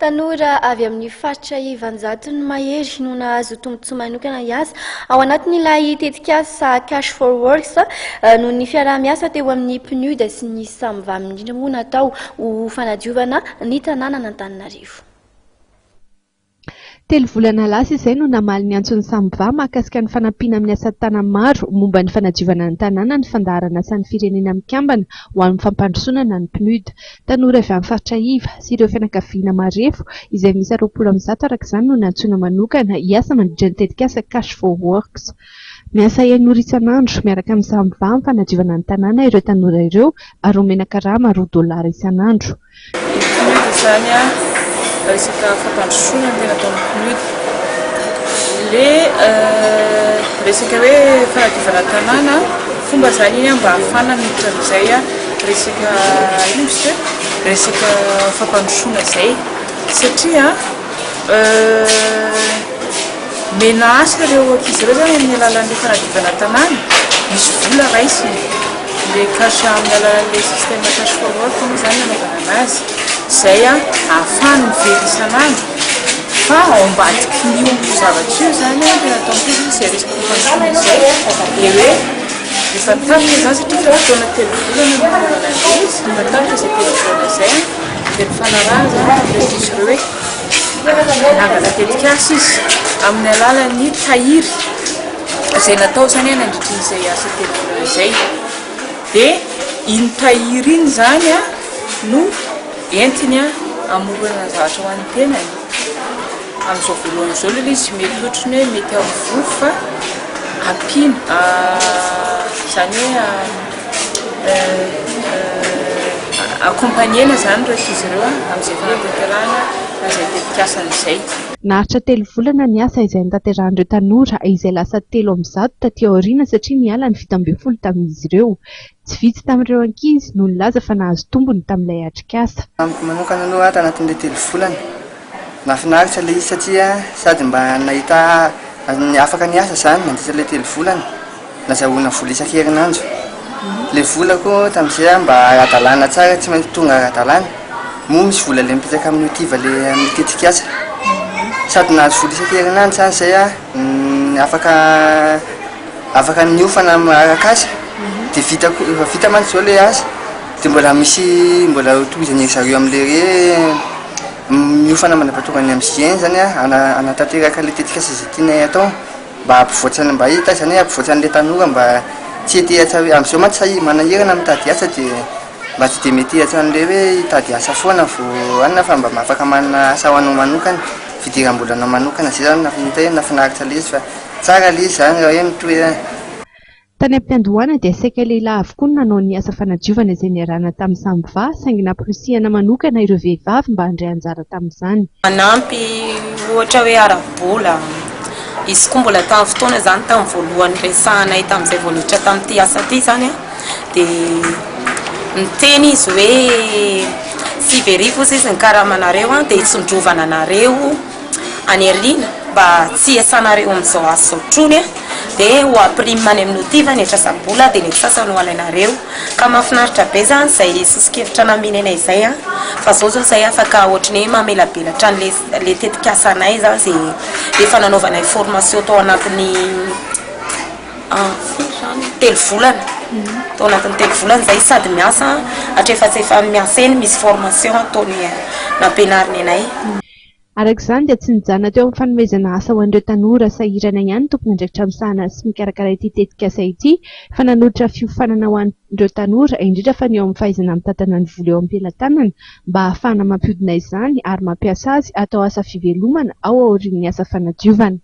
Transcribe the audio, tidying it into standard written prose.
Tanora avy amin'ny faritra Ivanjato no mahery no nahazo tombotsoa manokana hiasa ao anatin'ilay tetikasa Cash for Works no ny fiaraha-miasa teo amin'ny PNUD sy ny SAMVA indrindra moa natao ho fanadiovana ny tanàna n'Antananarivo. 3 volana lasa izay no namaly ny antson'ny SAMVA mahakasika ny fanampiana amin'ny asa tanana maro momba ny fanadiovana ny tanàna ny fandaharana asan'ny firenena mikambana ho amin'ny fampandrosoana ny PNUD. Tanora avy amin'ny faritra Iva sy ireo fianakaviana marefo izay misy 20 araka izany no nantsoina manokana hiasa mandritra ny tetikasa Cash for Works. Miasa enora isan'andro miaraka amin'ny SAMVA amin'ny fanadiovana ny tanàna ireo tanora ireo ary omena karama $10 isan'andro. Resaka fampandrosoana no tena ataon'ny PNUD. Resaka hoe fanadiovana tanàna fomba zany iny mba ahafana miditra amin'izay resaka resaka fampandrosoana izay satria mena asa ireo ankizy ireo zany amin'ny alalan'ilay fanadiovana tanàna misy vola raisiny le cash amin'ny alalan'ilay système Cash for Work moa zany nanaovana anazy izay ahafahany mively isan'andro fa ao ambadiky nio zavatra io zany tena ataon'ny izay resaka fampandrosoana izay le hoe efa tapitra zany satria fotoana 3 volana no nanaovana izy efa tapitra izay 3 volana izay dia ny fanarahana zany am'ilay ireo hoe nangana tetikasa izy amin'ny alalan'ny tahiry izay natao zany nandritran'izay asa 3 volana izay dia iny tahiry iny zany no entiny amorona zavatra ho an'ny tenany amin'izao voalohany izao aloha izy mety ohatrany hoe mety amin'ny vola fa ampiana izany hoe accompagnena zany ireo ankizy ireo amin'izay fanatanterahana na izay tetikasany izay. Naharitra 3 volana ny asa izay nitanteran'ireo tanora izay lasa 300 taty aoriana satria niala ny 17 tamin'izy ireo. Tsy vitsy tamin'ireo ankizy no nilaza fa nahazo tombony tamin'ilay atrikasa. Amiko manokana aloha tanatin'ilay 3 volana nahafinaritra ilay izy satria sady mba nahita afaka ny asa zany nandritra ilay 3 volana nazahoana vola isan-kerinandro. Ilay vola koa tamin'izay mba ara-dalàna tsara tsy maintsy tonga ara-dalàna moa misy vola ilay mipetraka amin'ny motiva ilay amin'ny tetikasa sady nahazo vola isan-kerinandro zany izay afaka niofana arak'asa dia vita mantsy izao ilay asa dia mbola tohizany zareo amin'ilay miofana mandrapahatongany amin'ny GIEN zany anatanteraka ilay tetikasa izay tianay atao mba ampivoatsana mba hita zany ampivoatsan'ilay tanora mba tsy hitehatra hoe amin'izao mantsy manahirana mitady asa dia mba tsy dia mety hihatra an'ilay hoe hitady asa foana vao anona fa mba afaka manana asa ho anao manokana fidiram-bolanao manokana zay zany nafinaritra ilay izy fa tsara ilay izy zany raha hoe mitoe. Tany am-piandohana dia saika lehilahy avokoa no nanao ny asa fanadiovana izay niarahana tamin'ny SAMVA saingy namporosihana manokana ireo vehivavy mba handray anjara tamin'izany. Manampy ohatra hoe ara-bola izy koa mbola tamin'ny fotoana zany tamin'ny voalohany resahanay tamin'izay voaloatra tamin'ity asa ity zany dia miteny izy hoe sy verivo izy ny karamanareo dia hitsondrovana anareo any ariana mba tsy iasanareo amin'izao asa zao trony dia ho amprimany amin'ny motiva ny atrasa-bola dia ny sasany ho alainareo ka mahafinaritra be zany izay sosokevitra naminanay izay fa zao zao izay afaka ohatrany hoe mamelabelatra an'ilay tetikasanay zany izay efa nanaovanay formation tao anatin'ny 3 volana tao anatin'ny 3 volana izay sady miasa atrefa miasa eny misy formation ataony nampianariny anay. Arak'izany dia tsy nijanona teo amin'ny fanomezana asa ho an'ireo tanora sahirana ihany tompony andraikitra misahana sy mikarakara ity tetikasa ity fa nanohitra fiofanana ho an'ireo tanora indrindra fa ny eo amin'ny fahaizana mitantana ny vola eo am-pelantanana mba ahafahana mampihodina izany ary mampiasa azy atao asa fivelomana ao aorian'ny asa fanadiovana.